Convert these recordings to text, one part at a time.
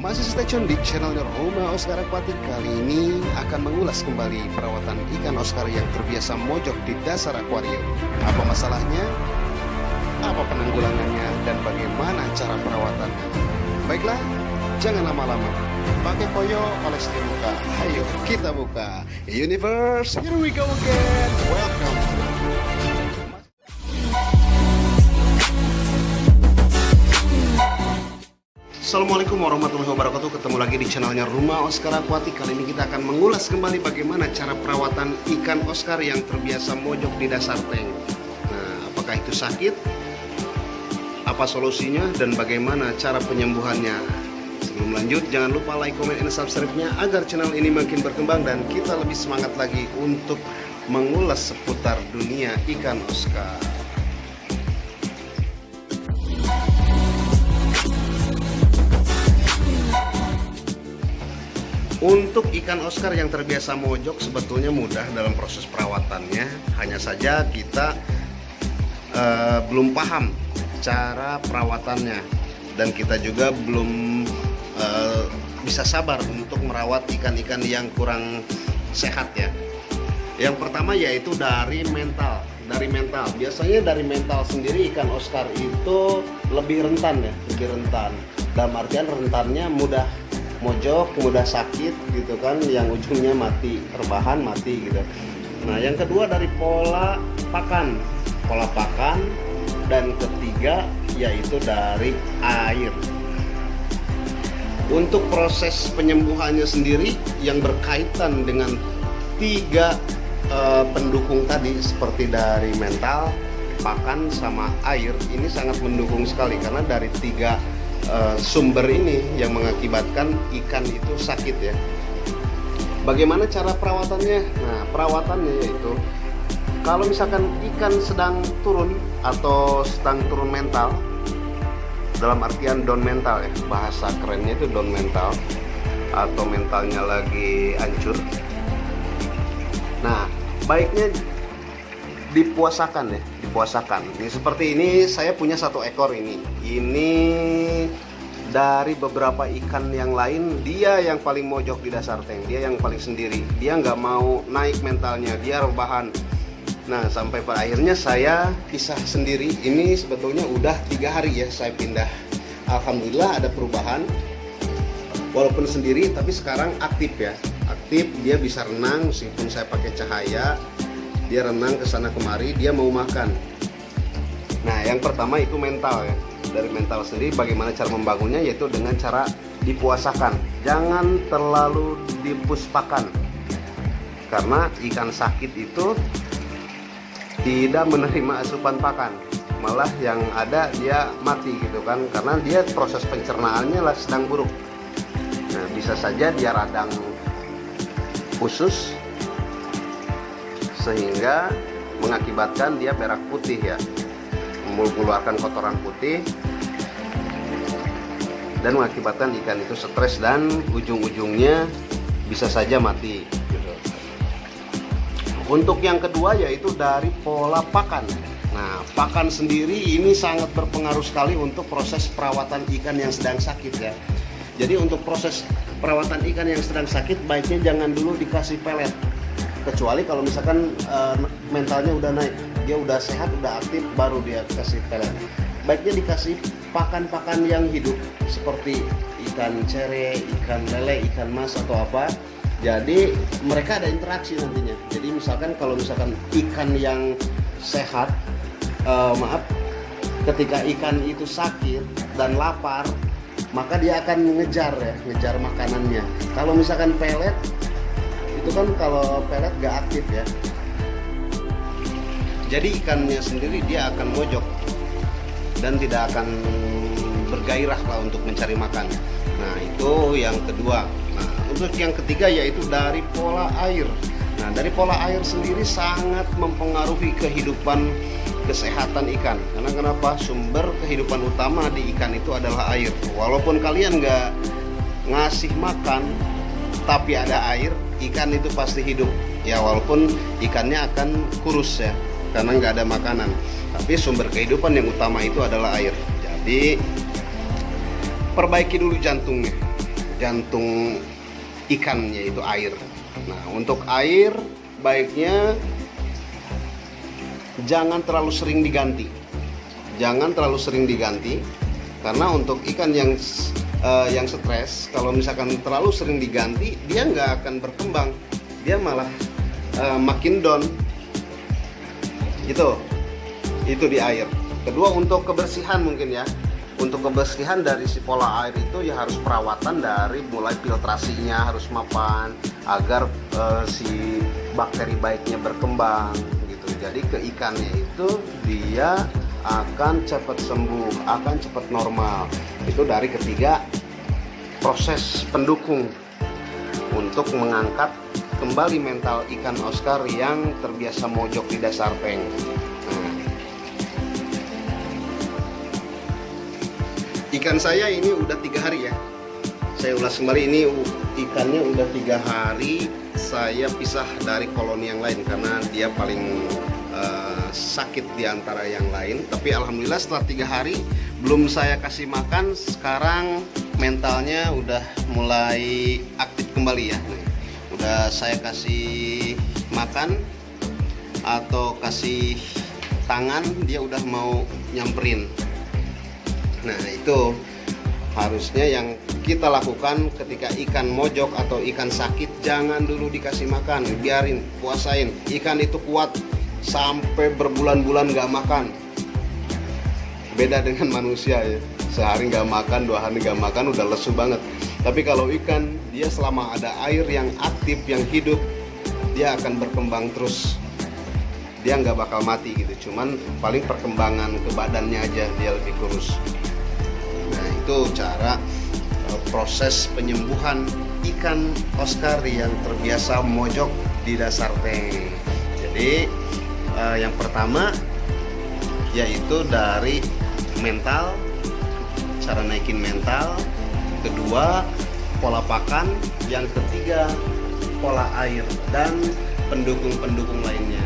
Masih stay tune di channelnya Rumah Oscar Aquatic. Kali ini akan mengulas kembali perawatan ikan Oscar yang terbiasa mojok di dasar akuarium. Apa masalahnya? Apa penanggulangannya? Dan bagaimana cara perawatannya? Baiklah, jangan lama-lama. Pakai koyo, oles di muka. Ayo kita buka Universe. Here we go again. Welcome. Assalamualaikum warahmatullahi wabarakatuh. Ketemu lagi di channelnya Rumah Oscar Aquatic. Kali ini kita akan mengulas kembali bagaimana cara perawatan ikan Oscar yang terbiasa mojok di dasar tank. Nah, apakah itu sakit? Apa solusinya? Dan bagaimana cara penyembuhannya? Sebelum lanjut, jangan lupa like, comment, and subscribe-nya agar channel ini makin berkembang dan kita lebih semangat lagi untuk mengulas seputar dunia ikan Oscar. Untuk ikan Oscar yang terbiasa mojok sebetulnya mudah dalam proses perawatannya. Hanya saja kita belum paham cara perawatannya, dan kita juga belum bisa sabar untuk merawat ikan-ikan yang kurang sehat ya. Yang pertama yaitu dari mental. Biasanya dari mental sendiri ikan Oscar itu lebih rentan ya, lebih rentan. Dalam artian rentannya mudah mojok, mudah sakit gitu kan, yang ujungnya mati, rebahan mati gitu. Nah, yang kedua dari pola pakan, dan ketiga yaitu dari air. Untuk proses penyembuhannya sendiri yang berkaitan dengan tiga pendukung tadi, seperti dari mental, pakan, sama air, ini sangat mendukung sekali karena dari tiga sumber ini yang mengakibatkan ikan itu sakit ya. Bagaimana cara perawatannya? Nah, perawatannya yaitu kalau misalkan ikan sedang turun atau sedang turun mental, dalam artian down mental ya, bahasa kerennya itu down mental, atau mentalnya lagi hancur. Nah, baiknya dipuasakan ya, dipuasakan. Ini seperti ini, saya punya satu ekor ini. Ini dari beberapa ikan yang lain, dia yang paling mojok di dasar tank, dia yang paling sendiri. Dia nggak mau naik mentalnya, dia rebahan. Nah, sampai pada akhirnya saya pisah sendiri. Ini sebetulnya udah 3 hari ya saya pindah. Alhamdulillah ada perubahan. Walaupun sendiri, tapi sekarang aktif ya. Aktif, dia bisa renang meskipun saya pakai cahaya. Dia renang ke sana kemari, dia mau makan. Nah, yang pertama itu mental ya. Dari mental sendiri bagaimana cara membangunnya, yaitu dengan cara dipuasakan. Jangan terlalu dipuspakan. Karena ikan sakit itu tidak menerima asupan pakan. Malah yang ada dia mati gitu kan, karena dia proses pencernaannya lah sedang buruk. Nah, bisa saja dia radang usus sehingga mengakibatkan dia berak putih ya, mengeluarkan kotoran putih dan mengakibatkan ikan itu stres dan ujung-ujungnya bisa saja mati gitu. Untuk yang kedua yaitu dari pola pakan. Nah, pakan sendiri ini sangat berpengaruh sekali untuk proses perawatan ikan yang sedang sakit ya. Jadi untuk proses perawatan ikan yang sedang sakit, baiknya jangan dulu dikasih pelet. Kecuali kalau misalkan mentalnya udah naik, dia udah sehat, udah aktif, baru dia kasih pelet. Baiknya dikasih pakan-pakan yang hidup seperti ikan cere, ikan lele, ikan mas atau apa. Jadi mereka ada interaksi nantinya. Jadi misalkan kalau misalkan ikan yang sehat, ketika ikan itu sakit dan lapar, maka dia akan mengejar ya, ngejar makanannya. Kalau misalkan pelet, itu kan kalau pelet gak aktif ya, jadi ikannya sendiri dia akan mojok dan tidak akan bergairah lah untuk mencari makan. Nah, itu yang kedua. Nah, untuk yang ketiga yaitu dari pola air. Nah, dari pola air sendiri sangat mempengaruhi kehidupan kesehatan ikan. Karena kenapa? Sumber kehidupan utama di ikan itu adalah air. Walaupun kalian nggak ngasih makan, tapi ada air, ikan itu pasti hidup ya, walaupun ikannya akan kurus ya karena nggak ada makanan, tapi sumber kehidupan yang utama itu adalah air. Jadi perbaiki dulu jantungnya. jantung ikan, yaitu air. Nah, untuk air baiknya jangan terlalu sering diganti. Jangan terlalu sering diganti, karena untuk ikan yang stres, kalau misalkan terlalu sering diganti, dia nggak akan berkembang, dia malah makin down. Gitu. Itu di air. Kedua, untuk kebersihan mungkin ya. Untuk kebersihan dari si pola air itu ya harus perawatan, dari mulai filtrasinya harus mapan agar si bakteri baiknya berkembang gitu. Jadi ke ikannya itu dia akan cepat sembuh, akan cepat normal. Itu dari ketiga, proses pendukung untuk mengangkat kembali mental ikan Oscar yang terbiasa mojok di dasar tank. Ikan saya ini udah 3 hari ya. Saya ulas kembali, ini ikannya udah 3 hari saya pisah dari koloni yang lain karena dia paling sakit di antara yang lain. Tapi alhamdulillah setelah 3 hari belum saya kasih makan, sekarang mentalnya udah mulai aktif kembali ya. Udah saya kasih makan atau kasih tangan, dia udah mau nyamperin. Nah, itu harusnya yang kita lakukan ketika ikan mojok atau ikan sakit. Jangan dulu dikasih makan, biarin, puasain. Ikan itu kuat sampai berbulan-bulan gak makan. Beda dengan manusia ya, sehari gak makan, 2 hari gak makan udah lesu banget. Tapi kalau ikan, dia selama ada air yang aktif, yang hidup, dia akan berkembang terus. Dia nggak bakal mati gitu, cuman paling perkembangan ke badannya aja dia lebih kurus. Nah, itu cara proses penyembuhan ikan Oscar yang terbiasa mojok di dasar tank. Jadi yang pertama yaitu dari mental, cara naikin mental. Kedua, pola pakan. Yang ketiga, pola air dan pendukung-pendukung lainnya.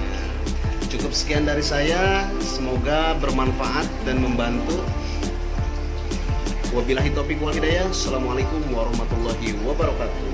Cukup sekian dari saya, semoga bermanfaat dan membantu. Wabillahi taufiq wal hidayah. Assalamualaikum warahmatullahi wabarakatuh.